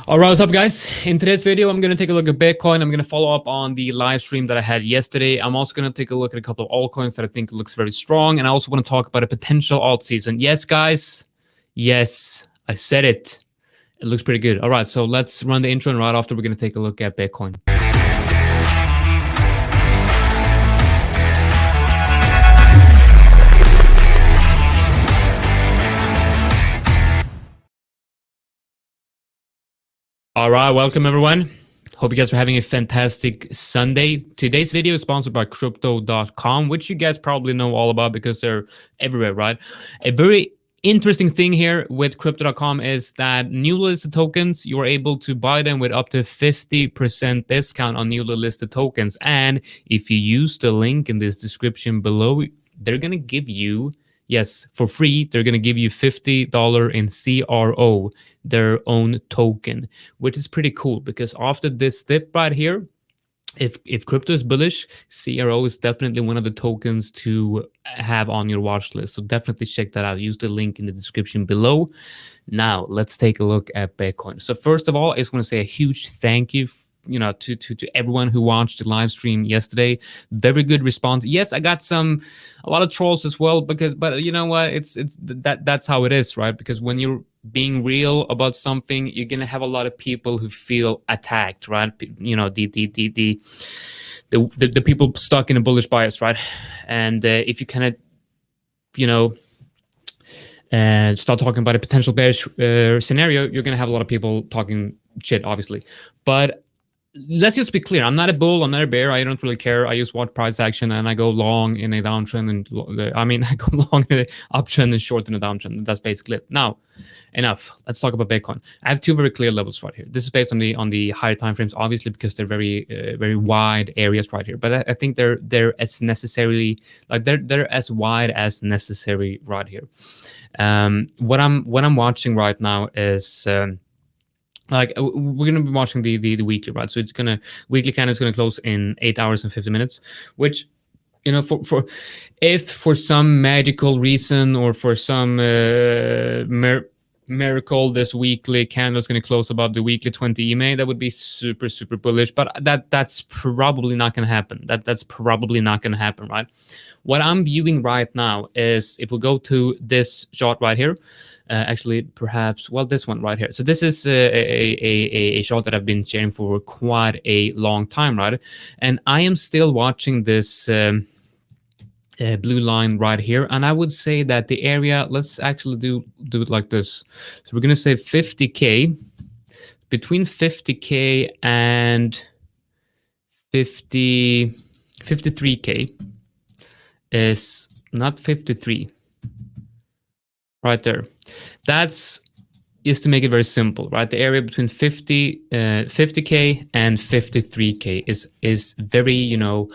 All right, what's up, guys? In today's video, I'm going to take a look at Bitcoin. I'm going to follow up on the live stream that I had yesterday. I'm also going to take a look at a couple of altcoins that I think looks very strong. And I also want to talk about a potential alt season. Yes, guys. Yes, I said it. It looks pretty good. All right, so let's run the intro, and right after, we're going to take a look at Bitcoin. All right, welcome everyone. Hope you guys are having a fantastic Sunday. Today's video is sponsored by crypto.com, which you guys probably know all about because they're everywhere, right? A very interesting thing here with crypto.com is that newly listed tokens, you're able to buy them with up to 50% discount on newly listed tokens. And if you use the link in this description below, they're going to give you, yes, for free, they're going to give you $50 in CRO, their own token, which is pretty cool because after this dip right here, if crypto is bullish, CRO is definitely one of the tokens to have on your watch list. So definitely check that out. Use the link in the description below. Now let's take a look at Bitcoin. So first of all, I just want to say a huge thank you to everyone who watched the live stream yesterday. Very good response. Yes, I got a lot of trolls as well, but you know what, that's how it is, right? Because when you're being real about something, you're gonna have a lot of people who feel attacked, right? You know, the people stuck in a bullish bias, right? And if you kind of, you know, start talking about a potential bearish scenario, you're gonna have a lot of people talking shit, obviously. But let's just be clear. I'm not a bull. I'm not a bear. I don't really care. I just watch price action and I go long in a downtrend. And I go long in an uptrend and short in a downtrend. That's basically it. Now, enough. Let's talk about Bitcoin. I have two very clear levels right here. This is based on the higher time frames, obviously, because they're very wide areas right here. But I think they're as necessarily, like they're as wide as necessary right here. What I'm watching right now is. Like we're gonna be watching the weekly, right? So weekly candle is gonna close in 8 hours and 50 minutes, which, you know, for if for some magical reason or for some miracle this weekly candle is going to close above the weekly 20 EMA, that would be super bullish, but that's probably not going to happen. That's probably not going to happen, right? What I'm viewing right now is, if we go to this chart right here, actually perhaps, well, this one right here. So this is a chart that I've been sharing for quite a long time, right? And I am still watching this blue line right here, and I would say that the area, let's actually do it like this. So we're going to say 50k, between 50k and 53k is not 53 right there. That's just to make it very simple, right? The area between 50k and 53k is very, you know,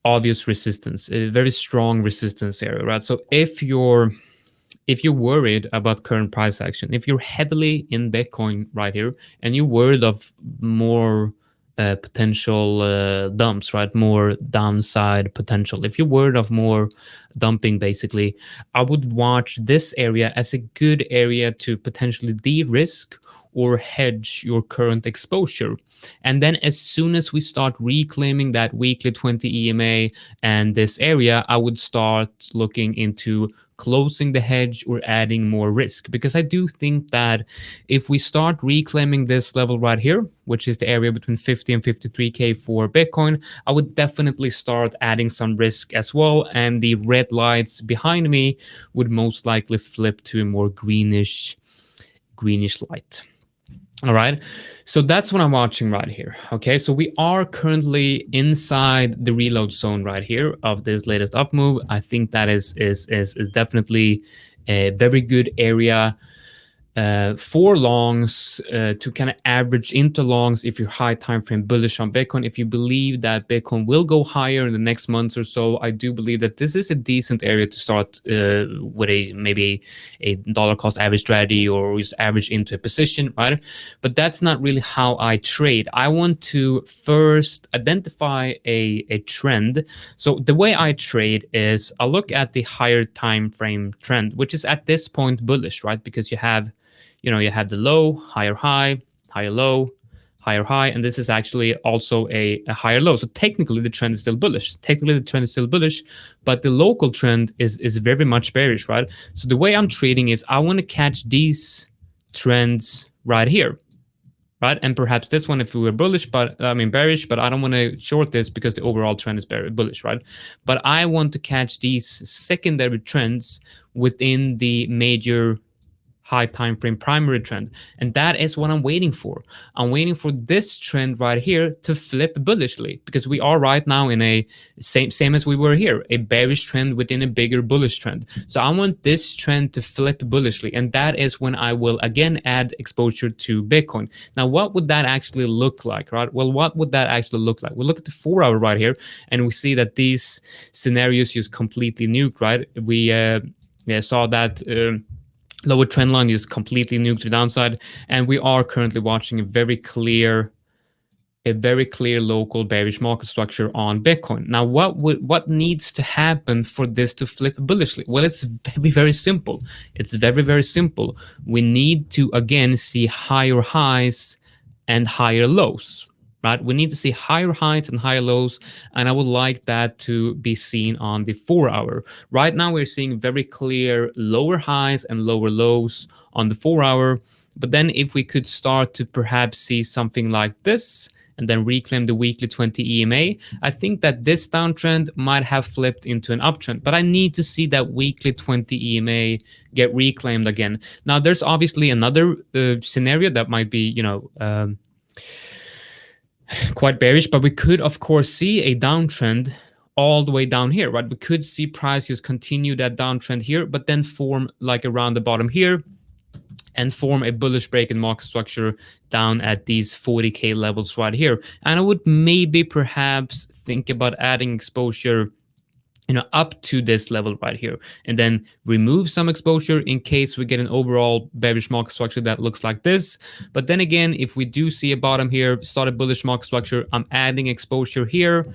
obvious resistance, a very strong resistance area, right? So if you're worried about current price action, if you're heavily in Bitcoin right here and you're worried of more potential dumps, right? More downside potential. If you're worried of more dumping, basically, I would watch this area as a good area to potentially de-risk or hedge your current exposure. And then as soon as we start reclaiming that weekly 20 EMA and this area, I would start looking into closing the hedge or adding more risk, because I do think that if we start reclaiming this level right here, which is the area between 50 and 53k for Bitcoin, I would definitely start adding some risk as well, and the red lights behind me would most likely flip to a more greenish light. All right, so that's what I'm watching right here. Okay, so we are currently inside the reload zone right here of this latest up move. I think that is definitely a very good area for longs, to kind of average into longs if you're high time frame bullish on Bitcoin. If you believe that Bitcoin will go higher in the next months or so, I do believe that this is a decent area to start with maybe a dollar cost average strategy, or just average into a position, right? But that's not really how I trade. I want to first identify a trend. So the way I trade is I look at the higher time frame trend, which is at this point bullish, right? Because you have the low, higher high, higher low, higher high, and this is actually also a higher low. So technically the trend is still bullish. But the local trend is very much bearish, right? So the way I'm trading is I want to catch these trends right here, right? And perhaps this one if we were bearish, but I don't want to short this because the overall trend is very bullish, right? But I want to catch these secondary trends within the major high time frame primary trend, and that is what I'm waiting for. I'm waiting for this trend right here to flip bullishly, because we are right now in a same as we were here, a bearish trend within a bigger bullish trend. So I want this trend to flip bullishly, and that is when I will again add exposure to Bitcoin. Now what would that actually look like, right? Well, what would that actually look like? We look at the 4 hour right here, and we see that these scenarios just completely nuked, right? We saw that lower trend line is completely nuked to the downside, and we are currently watching a very clear local bearish market structure on Bitcoin. Now, what needs to happen for this to flip bullishly? Well, it's very simple. It's very simple. We need to again see higher highs and higher lows. Right, we need to see higher highs and higher lows, and I would like that to be seen on the 4 hour. Right now, we're seeing very clear lower highs and lower lows on the 4 hour. But then, if we could start to perhaps see something like this, and then reclaim the weekly 20 EMA, I think that this downtrend might have flipped into an uptrend. But I need to see that weekly 20 EMA get reclaimed again. Now, there's obviously another scenario that might be, quite bearish, but we could of course see a downtrend all the way down here, right? We could see prices continue that downtrend here, but then form like around the bottom here and form a bullish break in market structure down at these 40k levels right here. And I would maybe perhaps think about adding exposure up to this level right here, and then remove some exposure in case we get an overall bearish market structure that looks like this. But then again, if we do see a bottom here, start a bullish market structure, I'm adding exposure here,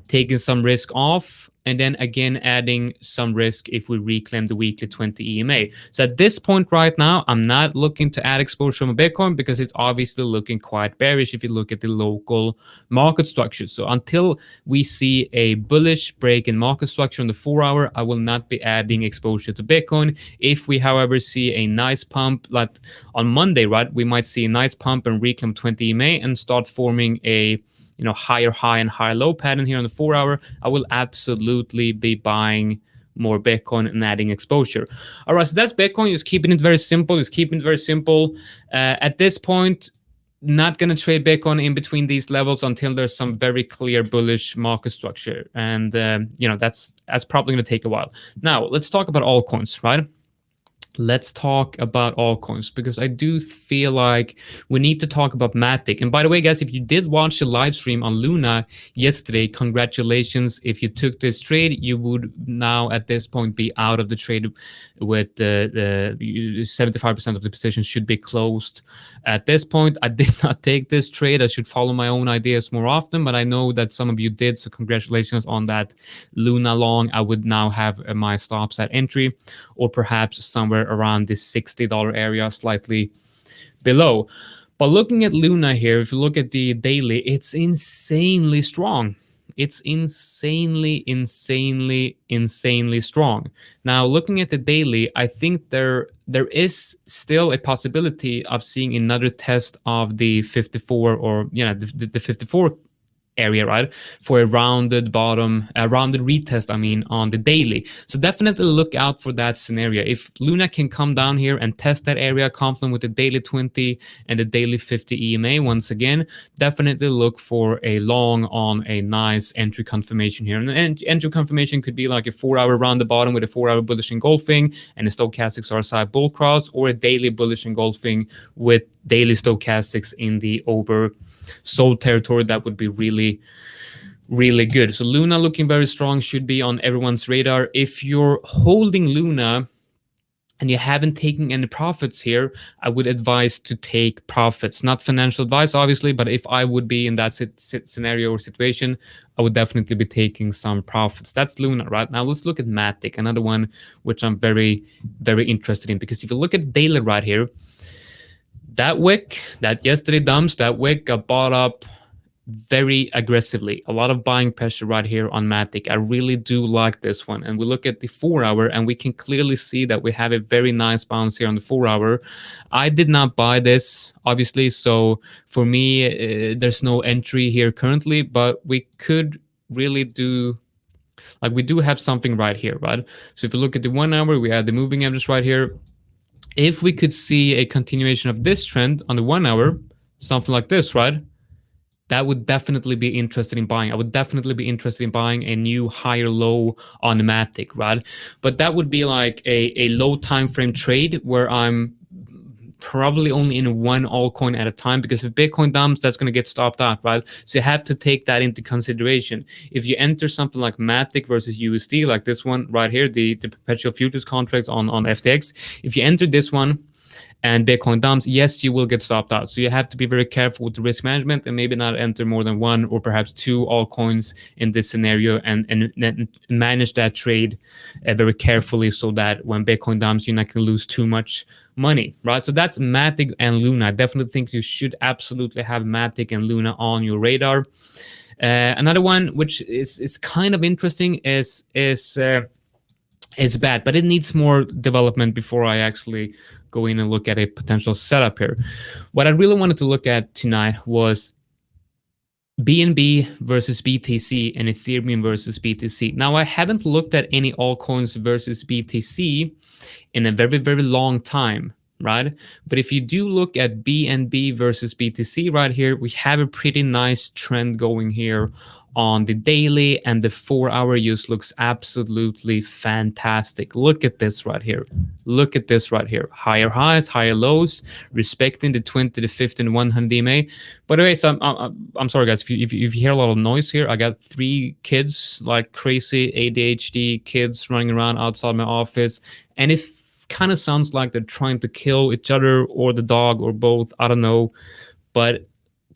taking some risk off, and then again adding some risk if we reclaim the weekly 20 EMA. So at this point right now, I'm not looking to add exposure on Bitcoin because it's obviously looking quite bearish if you look at the local market structure. So until we see a bullish break in market structure on the 4 hour, I will not be adding exposure to Bitcoin. If we, however, see a nice pump, like on Monday, right, we might see a nice pump and reclaim 20 EMA and start forming a higher high and higher low pattern here on the 4 hour, I will absolutely be buying more Bitcoin and adding exposure. All right, so that's Bitcoin. Just keeping it very simple. At this point, not going to trade Bitcoin in between these levels until there's some very clear bullish market structure. And, that's probably going to take a while. Now, let's talk about altcoins, right? Let's talk about altcoins, because I do feel like we need to talk about Matic. And by the way, guys, if you did watch the live stream on Luna yesterday, congratulations. If you took this trade, you would now at this point be out of the trade with 75% of the position should be closed. At this point, I did not take this trade. I should follow my own ideas more often, but I know that some of you did. So congratulations on that Luna long. I would now have my stops at entry, or perhaps somewhere around this $60 area, slightly below. But looking at Luna here, if you look at the daily, it's insanely strong. It's insanely strong. Now, looking at the daily, I think there is still a possibility of seeing another test of the 54, or the 54 area, right, for a rounded bottom, a rounded retest, on the daily. So definitely look out for that scenario. If Luna can come down here and test that area, confluent with the daily 20 and the daily 50 EMA once again, definitely look for a long on a nice entry confirmation here. And the entry confirmation could be like a 4 hour round the bottom with a 4 hour bullish engulfing and a stochastics RSI bull cross, or a daily bullish engulfing with daily stochastics in the oversold territory. That would be really good. So Luna looking very strong, should be on everyone's radar. If you're holding Luna and you haven't taken any profits here, I would advise to take profits. Not financial advice, obviously, but if I would be in that scenario or situation, I would definitely be taking some profits. That's Luna, right? Now let's look at Matic, another one which I'm very interested in, because if you look at daily right here, that wick, that yesterday dumps, that wick got bought up very aggressively. A lot of buying pressure right here on Matic. I really do like this one. And we look at the 4 hour and we can clearly see that we have a very nice bounce here on the 4 hour. I did not buy this, obviously. So for me, there's no entry here currently, but we could really do, like, we do have something right here, right? So if you look at the 1 hour, we had the moving average right here. If we could see a continuation of this trend on the 1 hour, something like this, right? That would definitely be interested in buying. I would definitely be interested in buying a new higher low on Matic, right? But that would be like a low time frame trade where I'm probably only in one altcoin at a time, because if Bitcoin dumps, that's going to get stopped out, right? So you have to take that into consideration. If you enter something like Matic versus USD, like this one right here, the perpetual futures contract on FTX, if you enter this one and Bitcoin dumps, yes, you will get stopped out. So you have to be very careful with the risk management and maybe not enter more than one or perhaps two altcoins in this scenario, and manage that trade very carefully so that when Bitcoin dumps, you're not going to lose too much money, right? So that's Matic and Luna. I definitely think you should absolutely have Matic and Luna on your radar. Another one which is kind of interesting is bad, but it needs more development before I actually go in and look at a potential setup here. What I really wanted to look at tonight was BNB versus BTC and Ethereum versus BTC. Now, I haven't looked at any altcoins versus BTC in a very, very long time, right? But if you do look at BNB versus BTC right here, we have a pretty nice trend going here on the daily, and the 4 hour use looks absolutely fantastic. Look at this right here. Look at this right here. Higher highs, higher lows, respecting the 20, the 50, and 100 EMA. By the way, so I'm sorry, guys, if you hear a lot of noise here, I got 3 kids, like crazy ADHD kids running around outside my office, and it kind of sounds like they're trying to kill each other or the dog or both. I don't know, but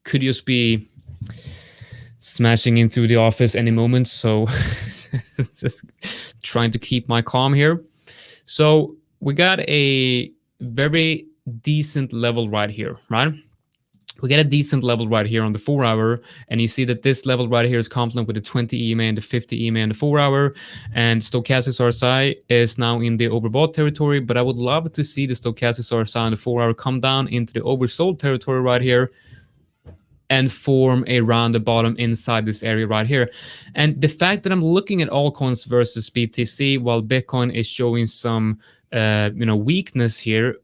could just be smashing in through the office any moment. So trying to keep my calm here. So we got a very decent level right here, right? We get a decent level right here on the 4 hour, and you see that this level right here is complement with the 20 EMA and the 50 EMA and the 4 hour, and stochastic RSI is now in the overbought territory, but I would love to see the stochastic RSI on the 4 hour come down into the oversold territory right here and form a rounded bottom inside this area right here. And the fact that I'm looking at altcoins versus BTC while Bitcoin is showing some weakness here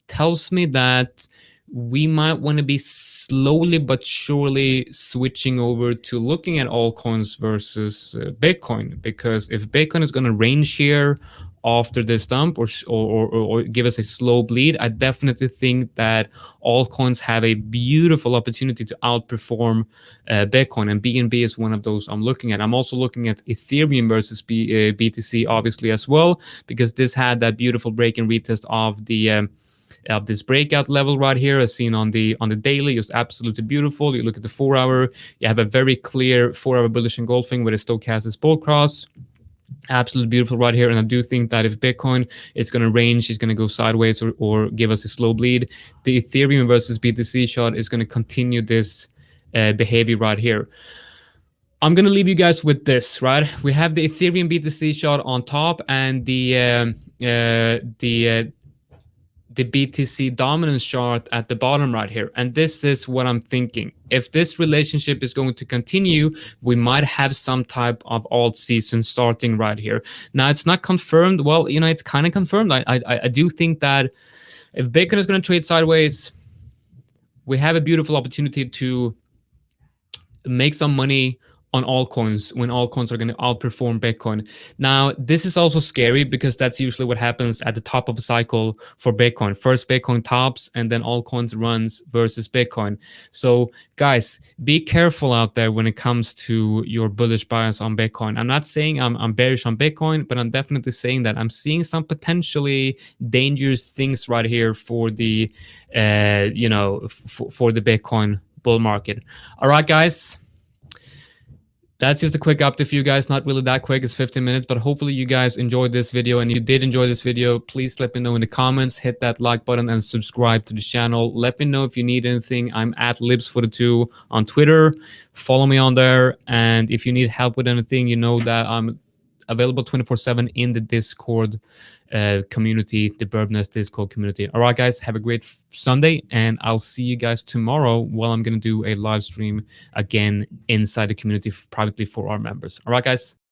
tells me that we might want to be slowly but surely switching over to looking at altcoins versus Bitcoin, because if Bitcoin is going to range here after this dump or give us a slow bleed, I definitely think that altcoins have a beautiful opportunity to outperform Bitcoin, and BNB is one of those I'm looking at. I'm also looking at Ethereum versus BTC, obviously, as well, because this had that beautiful break and retest of the this breakout level right here, as seen on the daily, just absolutely beautiful. You look at the 4 hour, you have a very clear 4 hour bullish engulfing with a stochastic bull cross. Absolutely beautiful right here. And I do think that if Bitcoin is going to range, it's going to go sideways or give us a slow bleed, the Ethereum versus BTC shot is going to continue this behavior right here. I'm going to leave you guys with this, right? We have the Ethereum BTC shot on top and the BTC dominance chart at the bottom right here. And this is what I'm thinking. If this relationship is going to continue, we might have some type of alt season starting right here. Now, it's not confirmed. Well, it's kind of confirmed. I do think that if Bitcoin is going to trade sideways, we have a beautiful opportunity to make some money on altcoins when altcoins are going to outperform Bitcoin. Now, this is also scary because that's usually what happens at the top of a cycle for Bitcoin. First, Bitcoin tops and then altcoins runs versus Bitcoin. So, guys, be careful out there when it comes to your bullish bias on Bitcoin. I'm not saying I'm bearish on Bitcoin, but I'm definitely saying that I'm seeing some potentially dangerous things right here for the, for the Bitcoin bull market. All right, guys. that's just a quick update for you guys. Not really that quick. It's 15 minutes, but hopefully you guys enjoyed this video. And if you did enjoy this video, please let me know in the comments. Hit that like button and subscribe to the channel. Let me know if you need anything. I'm at libs42 on Twitter. Follow me on there. And if you need help with anything, you know that I'm available 24/7 in the Discord community, the Birbnest Discord community. All right, guys, have a great Sunday, and I'll see you guys tomorrow while I'm going to do a live stream again inside the community privately for our members. All right, guys.